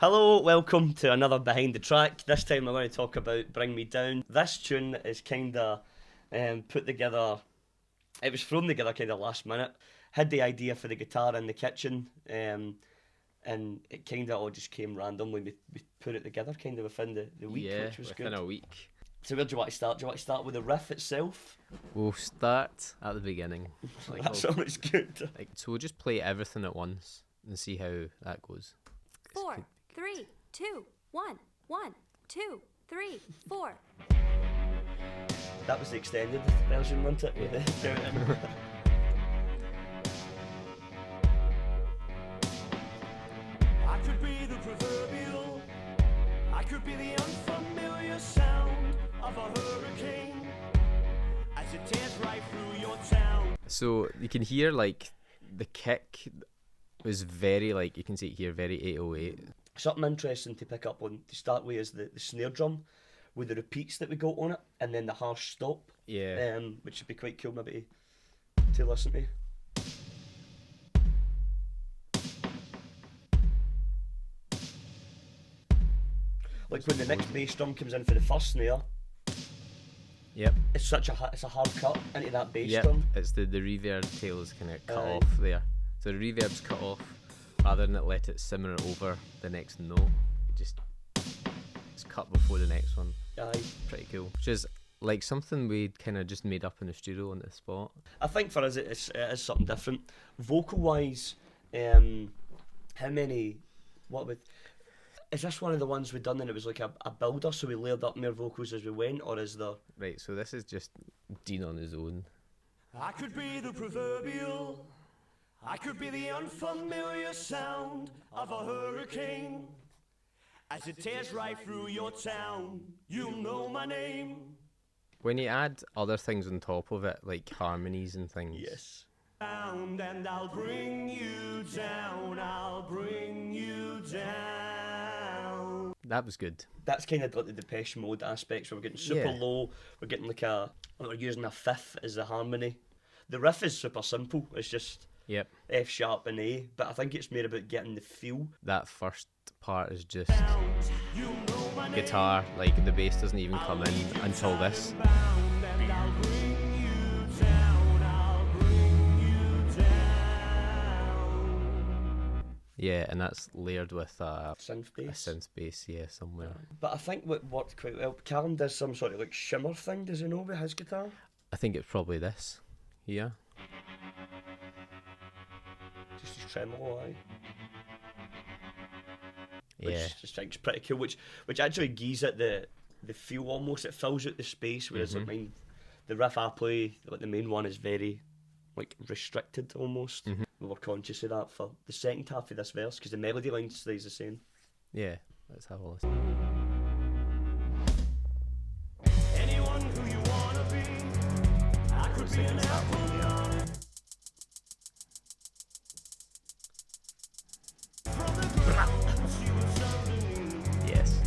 Hello, welcome to another Behind the Track. This time I'm going to talk about Bring Me Down. This tune is kind of put together, it was thrown together kind of last minute. Had the idea for the guitar in the kitchen, and it kind of all just came randomly. We put it together kind of within the week, which was within good. a week. So where do you want to start? Do you want to start with the riff itself? We'll start at the beginning. That sounds good. So we'll just play everything at once and see how that goes. 4, 3, 2, 1, 1, 2, 3, 4. That was the extended version, wasn't it? With the count in. I could be the proverbial, I could be the unfamiliar sound of a hurricane as it tears right through your town. So you can hear like the kick was very like, you can see it here, very 808. Something interesting to pick up on to start with is the snare drum with the repeats that we got on it, and then the harsh stop, Yeah. which would be quite cool maybe to listen to. Like when the next bass drum comes in for the first snare, Yep. it's a hard cut into that bass Yep. drum. It's the reverb tail is kind of cut Aye. off there. So the reverb's cut off rather than it let it simmer over the next note. It's cut before the next one. Aye. Pretty cool. Which is like something we kind of just made up in the studio on the spot. I think for us it is something different. Vocal wise, how many? What would? Is this one of the ones we done and it was like a builder, so we layered up more vocals as we went, or is there? Right, so this is just Dean on his own. I could be the proverbial, I could be the unfamiliar sound of a hurricane as it tears right through your town. You'll know my name. When you add other things on top of it, like harmonies and things. Yes. And I'll bring you down, I'll bring you down. That was good. That's kind of like the Depeche Mode aspects where we're getting super Yeah. low, we're getting like we're using a fifth as the harmony. The riff is super simple, it's just Yep. F sharp and A, but I think it's more about getting the feel. That first part is just You know my name. guitar, like the bass doesn't even come in until this. And I'll bring you down, I'll bring you down. Yeah, and that's layered with a Synth bass. synth bass, yeah, somewhere. But I think what worked quite well, Callum does some sort of like shimmer thing, does he know, with his guitar? I think it's probably this. Yeah. Just his tremolo, aye. Yeah. Which I just think is pretty cool, which actually gives it the feel almost, it fills out the space, whereas like mine, the riff I play, like the main one is very like restricted almost. We were conscious of that for the second half of this verse, because the melody line stays the same. Yeah. Let's have a listen. Anyone who you wanna be, I could be an apple. From the ground she was under me, Yes.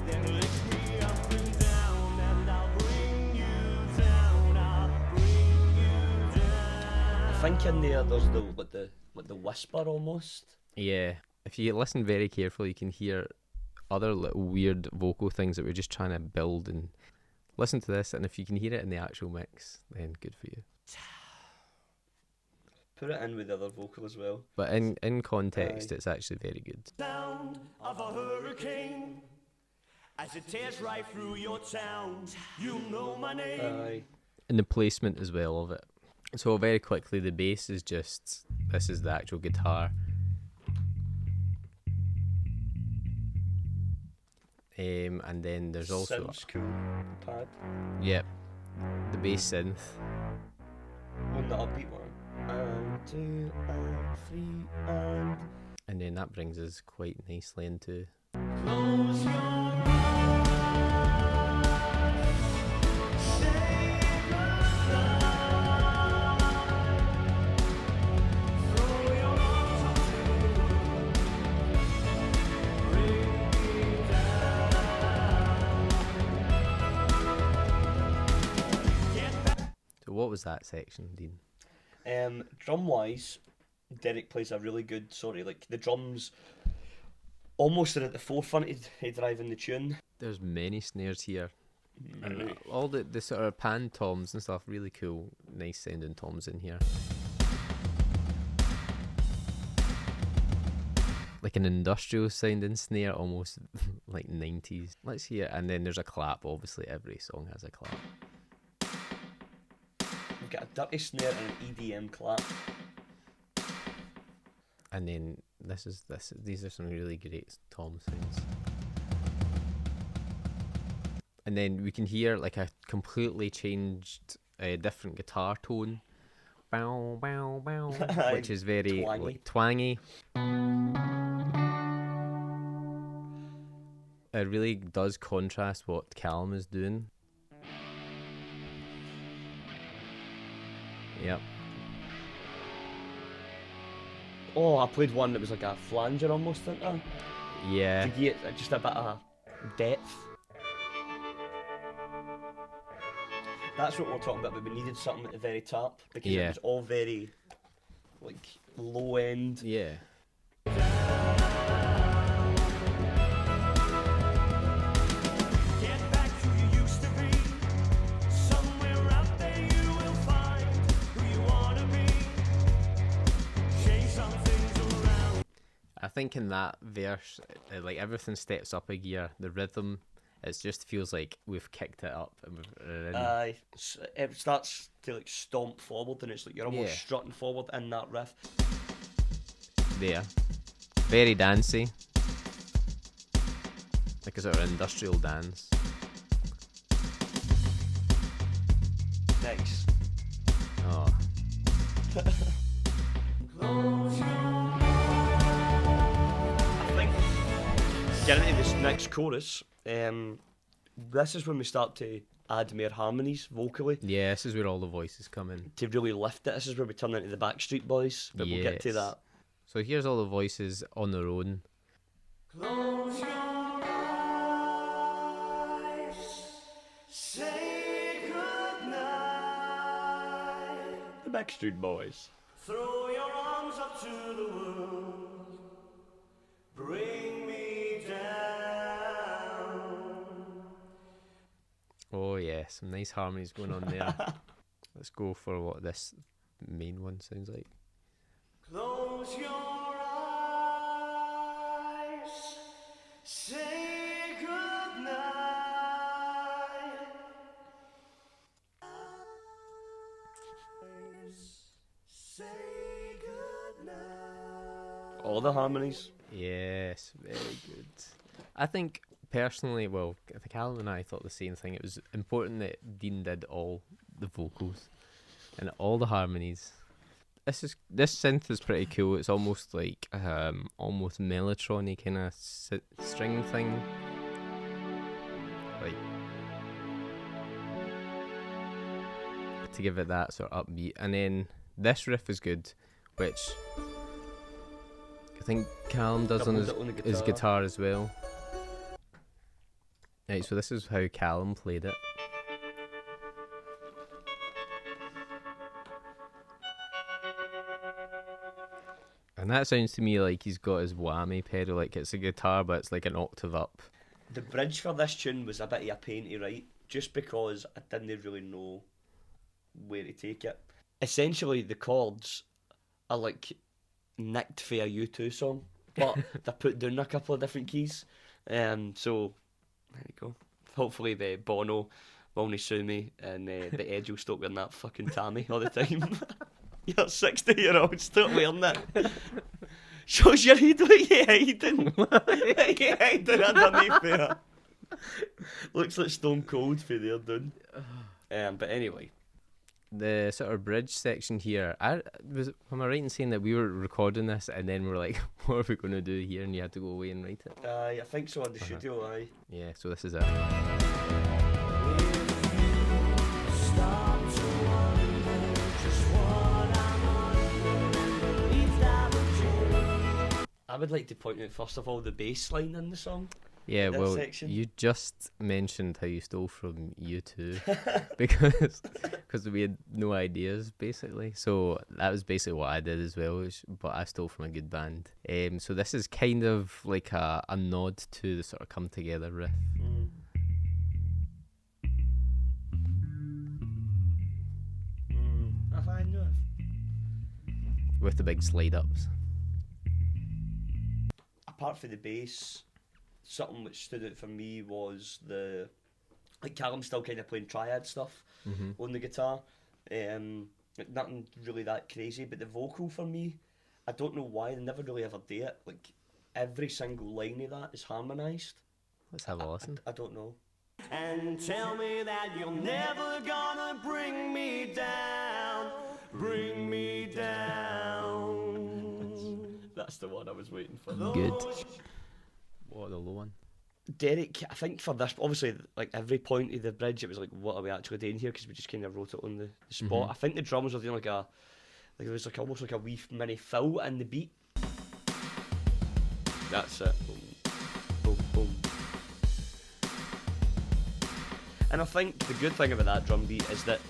then lift me up and down, and I'll bring you down, I'll bring you down. I think in there's the whisper almost. Yeah. If you listen very carefully, you can hear other little weird vocal things that we're just trying to build, and listen to this, and if you can hear it in the actual mix, then good for you. Put it in with the other vocal as well. But in context, Aye. it's actually very good. Sound of a hurricane as it tears right through your town. You know my name. Aye. And the placement as well of it. So very quickly, the bass is just, this is the actual guitar. And then there's also, Sounds cool. Pad. yep, the bass synth. On the upbeat one. 1, 2, 3, And then that brings us quite nicely into, Close your so what was that section, Dean? Drum wise, Derek plays a really good, like the drums almost are at the forefront of driving the tune. There's many snares here. And all the sort of pan toms and stuff, really cool, nice sounding toms in here. Like an industrial sounding snare, almost like 90s. Let's hear it. And then there's a clap. Obviously, every song has a clap. We've got a dirty snare and an EDM clap. And then these are some really great tom sounds. And then we can hear like a completely changed, different guitar tone. Bow, bow, bow. Which is very Twangy. like, twangy. It really does contrast what Callum is doing. Yep. Oh, I played one that was like a flanger almost, didn't I? Yeah. To get just a bit of depth. That's what we're talking about, but we needed something at the very top because it Yeah. was all very like low end. Yeah. Get back to who you used to be. Somewhere out there you will find who you wanna be. Change some things around. I think in that verse, like everything steps up a gear. The rhythm, it just feels like we've kicked it up and we're in. Aye, it starts to like stomp forward, and it's like you're almost Yeah. strutting forward in that riff. There. Very dancey. Like a sort of industrial dance. Nice. Oh. I think getting into this next chorus, this is when we start to add more harmonies vocally Yeah, this is where all the voices come in. to really lift it. This is where we turn into the Backstreet Boys, but we'll get to Yes. that. So here's all the voices on their own. Close your eyes. Say goodnight. The Backstreet Boys. Throw your arms up to the world. Bring me down. Oh yeah, some nice harmonies going on there. Let's go for what this main one sounds like. Close your eyes. Say goodnight. Say goodnight. All the harmonies. Yes, very good. I think personally, well, I think Alan and I thought the same thing. It was important that Dean did all the vocals and all the harmonies. This synth is pretty cool. It's almost like almost Mellotron-y kind of string thing. Like to give it that sort of upbeat. And then this riff is good, which I think Callum does on Doubled it on the his guitar as well. Right, so this is how Callum played it. And that sounds to me like he's got his whammy pedal, like it's a guitar but it's like an octave up. The bridge for this tune was a bit of a pain to write, just because I didn't really know where to take it. Essentially, the chords are like nicked for a U2 song, but they're put down a couple of different keys. So, there you go. Hopefully the Bono will not sue me, and the Edge will stop wearing that fucking Tammy all the time. You're 60-year-old, stop wearing that. Shows your head, what you hiding? What you hiding underneath there? Looks like Stone Cold for there, dude. But anyway. The sort of bridge section here, am I right in saying that we were recording this and then we were like, what are we going to do here, and you had to go away and write it? I think so, in the studio, aye. Yeah, so this is it. Stop to wonder just what I'm under and believe that we're I would like to point out, first of all, the bass line in the song. Yeah, that well, section. you just mentioned how you stole from U2 because we had no ideas basically. So that was basically what I did as well. But I stole from a good band. So this is kind of like a nod to the sort of Come Together riff. Have I know? With the big slide ups. Apart from the bass, something which stood out for me was like Callum still kind of playing triad stuff on the guitar. Like nothing really that crazy, but the vocal for me, I don't know why they never really ever do it. Like every single line of that is harmonised. Let's have a listen. I don't know. And tell me that you're never gonna bring me down. Bring me down. That's the one I was waiting for. Good. What the low one? Derek, I think for this, obviously, like every point of the bridge, it was like, what are we actually doing here? Because we just kind of wrote it on the spot. I think the drums were doing like it was like almost like a wee mini fill in the beat. That's it. Boom, boom, boom. And I think the good thing about that drum beat is that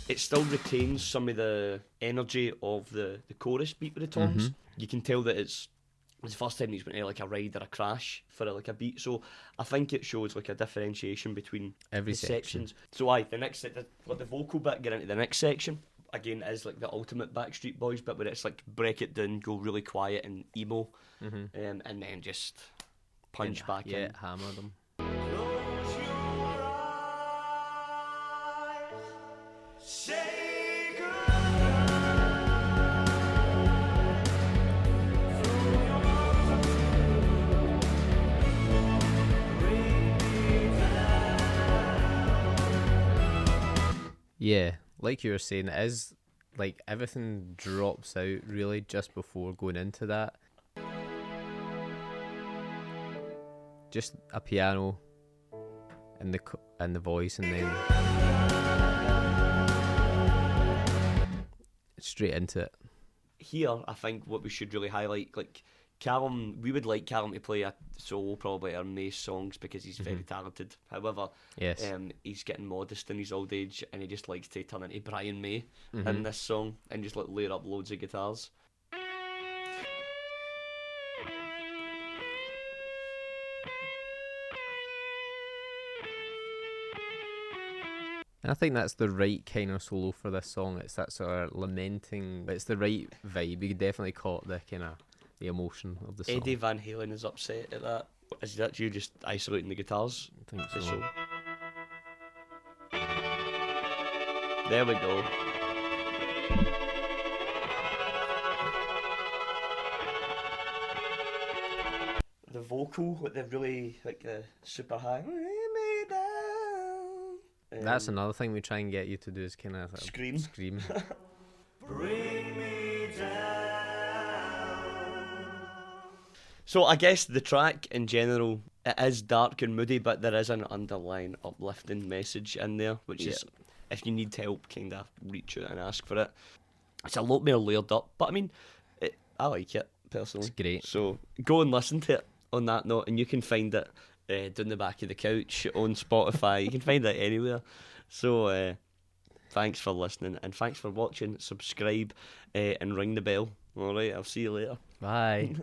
it still retains some of the energy of the chorus beat with the toms. You can tell that it's the first time he's went to like a ride or a crash for like a beat, so I think it shows like a differentiation between Every the section. sections. So the next the vocal bit, get into the next section again is like the ultimate Backstreet Boys bit where it's like break it down, go really quiet and emo, and then just punch back Yeah, in. hammer them. Close your eyes. Say goodbye. Yeah, like you were saying, it is like everything drops out really just before going into that. Just a piano and the voice, and then straight into it. Here, I think what we should really highlight, like Callum, we would like Callum to play a solo probably our Mace songs because he's very talented. However, Yes. he's getting modest in his old age and he just likes to turn into Brian May in this song and just like layer up loads of guitars. And I think that's the right kind of solo for this song. It's that sort of lamenting, but it's the right vibe. You definitely caught the kind of the emotion of the song. Eddie Van Halen is upset at that. Is that you just isolating the guitars? I think The so. solo? There we go. The vocal, like the really like the super high. That's another thing we try and get you to do is kind of Scream. Scream. Bring me down. So I guess the track in general, it is dark and moody, but there is an underlying uplifting message in there, which is, if you need help, kind of reach out and ask for it. It's a lot more layered up, but I mean, I like it personally. It's great. So go and listen to it on that note, and you can find it down the back of the couch on Spotify. You can find it anywhere. So thanks for listening, and thanks for watching. Subscribe and ring the bell. All right, I'll see you later. Bye.